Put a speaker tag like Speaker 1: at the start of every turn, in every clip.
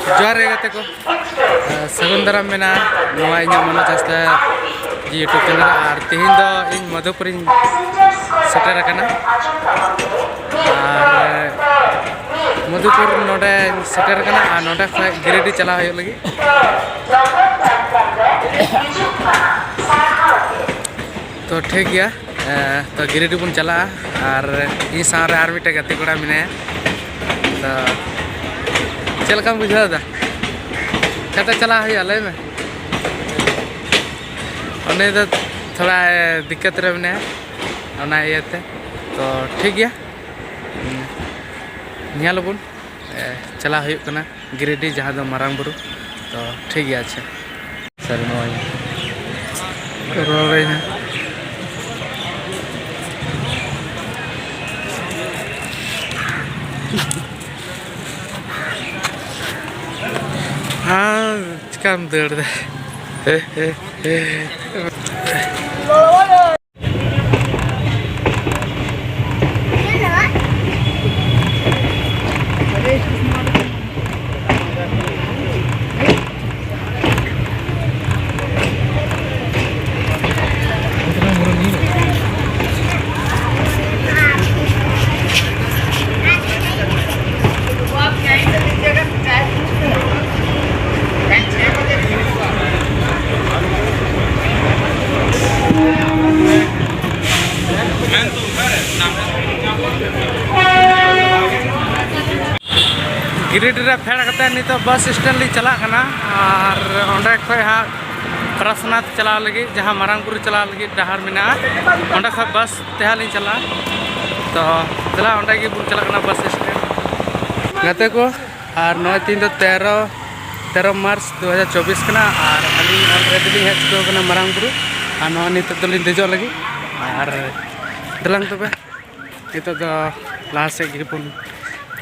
Speaker 1: जोहार रे गाते को सगुन दाराम मेना नवा इᱧ मनोज हांसदा यूट्यूब चैनल और तेहन दो इन मधुपुर सेटर आकना और मधुपुर नोडे सेटर आकना और नोडे खय गिरिडि चला होय लगी तो ठीक गया तो गिरिडि बन चला और इन सारे आर मिटे गति कोड़ा मेनाया तो चलका बुझा दा कते चला है ले में उन्हें तो थोड़ा दिक्कत रहे ने ओना इयते तो ठीक गया नियालबुन चला हुई कना गिरिडि जहाँ दो मारांग बुरु तो ठीक गया अच्छा सर नोय रो रही है हाँ काम दर्द गिरिडि फेड़ करते नित बस स्टैंड ली चला और अंडे खय हाँ प्रसनाथ चला लगी जहाँ मारांगपुर चला लगी डहार मेना अंडे खय बस तेहा ली चला तो चला अंडे की बुन चला बस स्टैंड गाते को और नौ 3 13 मार्च 2024 कना और अली ऑलरेडी हेचको कना मारांगपुर और नौ नित दली देजो लगी और दलांग तबे नित दो लाहा से गी बुन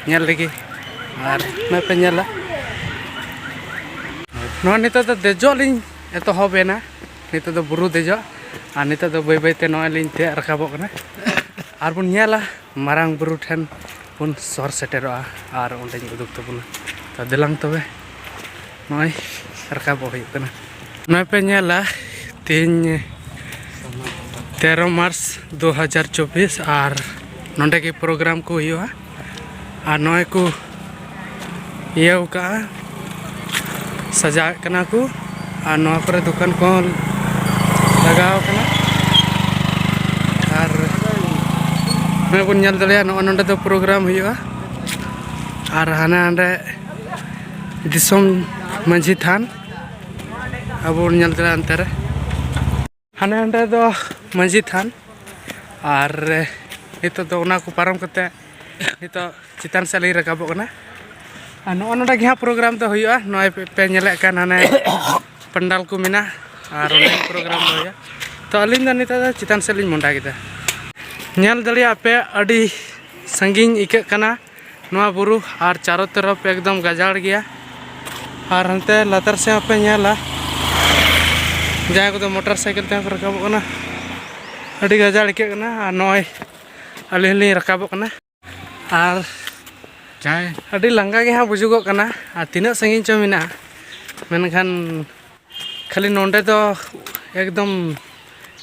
Speaker 1: नेल लगी और मैं पे नेला नो नित दो देजो लिंग एतो होबेना नित दो बुरु देजो और नित दो बै बै ते नो लिंग ते रखाबो कना और बुन नेला मारांग बुरु ठन बुन सर सेटेरोआ और ओंडे उदुक तबुना तो दलांग तबे नय रखाबो होय कना नय पे नेला तीन 13 मार्च 2024 और नोंडे के प्रोग्राम को हुआ और नय को ये का सजा कना को और नवा पर दुकान को लगाव कना और मैं बन नेल दलिया नोंडे तो प्रोग्राम हुआ और हाने हांडे दिसोम मंझी थान अब नेल दलिया अंतर हाने हांडे दो मंझी थान और नित तो उना को पारम करते नित चितान से लगी रकाबो कना और नोडे गे प्रोग्राम तो हुआ नय पे नेले कान हाने पंडाल को मेना और प्रोग्राम तो हुआ तो अलिंग नित चितान से लिंग मोंडा केदा नेल दलिया पे अड़ी संगिन इके कना नवा बुरु और चारों तरफ एकदम गजाड़ गया और हंते लतर से पे नेला जहाँ को मोटरसाइकिल ते रकाबो कना अड़ी गजाड़ इके कना और नय अलिंग लिंग रकाबो कना और चाय अड़ी लंगा गे हाँ बुजुगो कना और तीना संगिन चो मेना मेनखान खाली नोंडे तो एकदम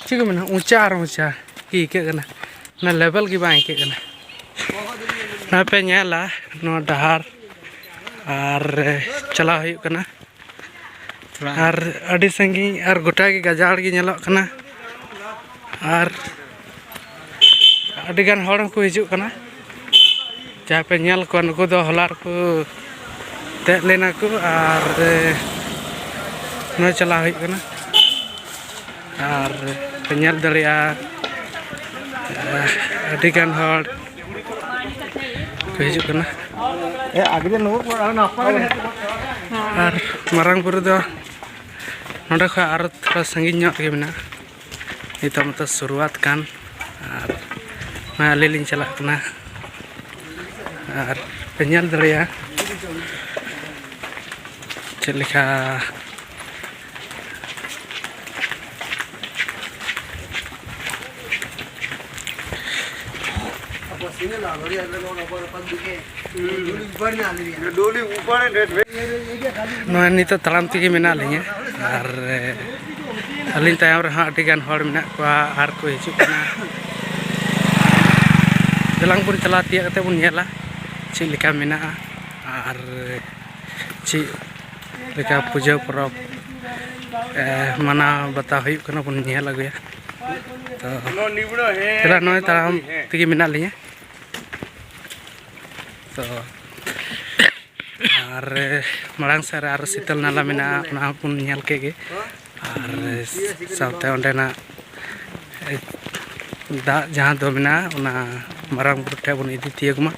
Speaker 1: चीको मेना ऊंचा और ऊंचा की इके कना ना लेवल की बा इके कना ना पे नेला नो डहार और चला हुई कना और अड़ी संगिन और गोटा की गजाड़ की नेलो कना और अड़ी गान हड़ को हिजु कना जहाँ पे नेल को नुकु दो हलार को तेज लेना को और नय चला हुई कना और पे नेल दलिया अड़ी गान हड़ को हिजु कना और मारांग बुरु दो नोडे खय आरो थोड़ा संगिन ᱧᱚᱜ गे मेना नित मत शुरुआत कान और मैं अली लिंग चला कना और पे नेल दलिया चेद लेखा नॉय नितो तलाम तेगे मेना लिया और अलिन तायम रे हां अडी गान हड़ मेना कोआ आर को हिजु कना देलांग बुन चला तिया कते बुन नेला ची लेका मेना और ची लेका पूजा परब माना बता हुई कना बुन नेल अगुया तो तेला नॉय तलाम तेगे मेना लिया तो और मरांग सर और शीतल नाला मेना ना पुन नेल केगे और साउते ओंडेना दा जहां दो मेना ओना मरांग बुरु ठे बुन इदी तियगमा